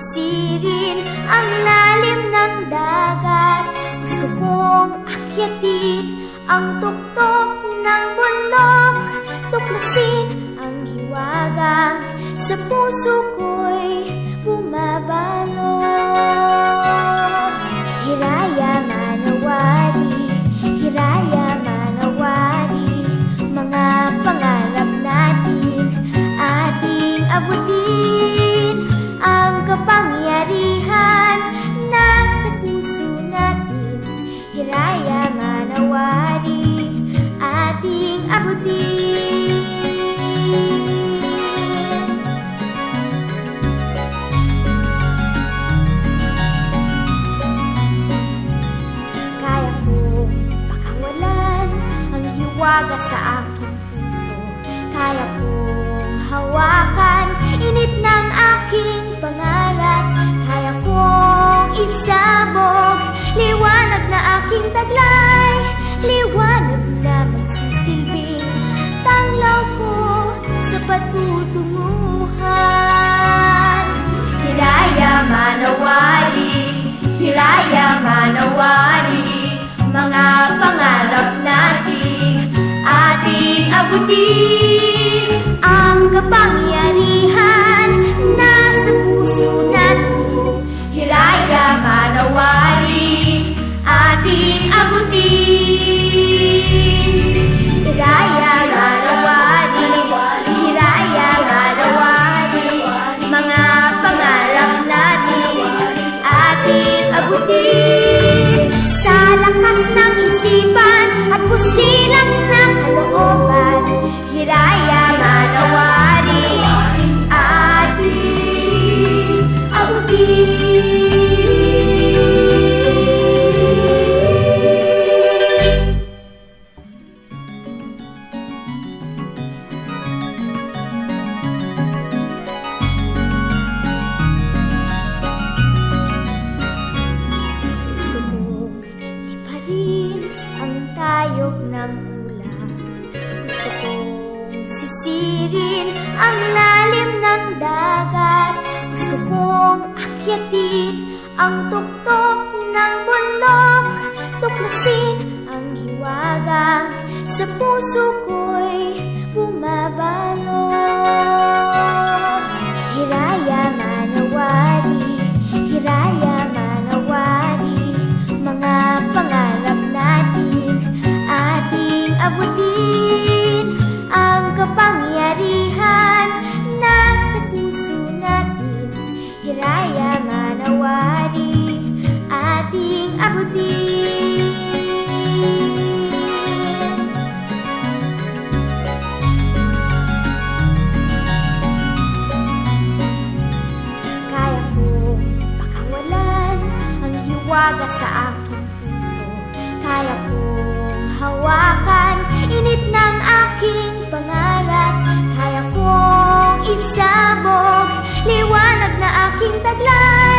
sisirin ang lalim ng dagat. Gusto kong akyatin ang tuktok ng bundok, tuklasin ang hiwagang sa puso ko'y bumabalot. Hiraya manawari, hiraya manawari, mga pangarap natin ating abutin. Ang kapangyarihan nasa puso natin, hiraya manawari, ating abutin. Kaya kong pakawalan ang hiwaga sa aking puso, kaya kong hawakan init ng aking pangarap, kaya kong isabog liwanag na aking taglay, liwanag na magsisilbing tanglaw ko sa patutunguhan. Hiraya manawari, hiraya manawari, mga pangarap natin ating abutin. Ang kapangyarihan nasa puso natin, hiraya manawari, ating abutin. Hiraya manawari, hiraya manawari, mga pangarap natin ating abutin. Sa lakas ng isipan at pusilang ng kalooban, hiraya manawari, ating abutin. Gusto kong liparin ang tayog ng ulan, gusto kong sisirin ang lalim ng dagat, gusto kong akyatin ang tuktok ng bundok, tuklasin ang hiwagang sa puso ko'y bumabalot. Hiraya manawari, hiraya manawari, mga pangarap natin ating abutin. Ang kapangyarihan nasa puso natin, hiraya manawari, ating abutin. Kaya kong pakawalan ang hiwaga sa aking puso, kaya kong hawakan init ng aking pangarap, kaya kong isabog liwanag na aking taglay,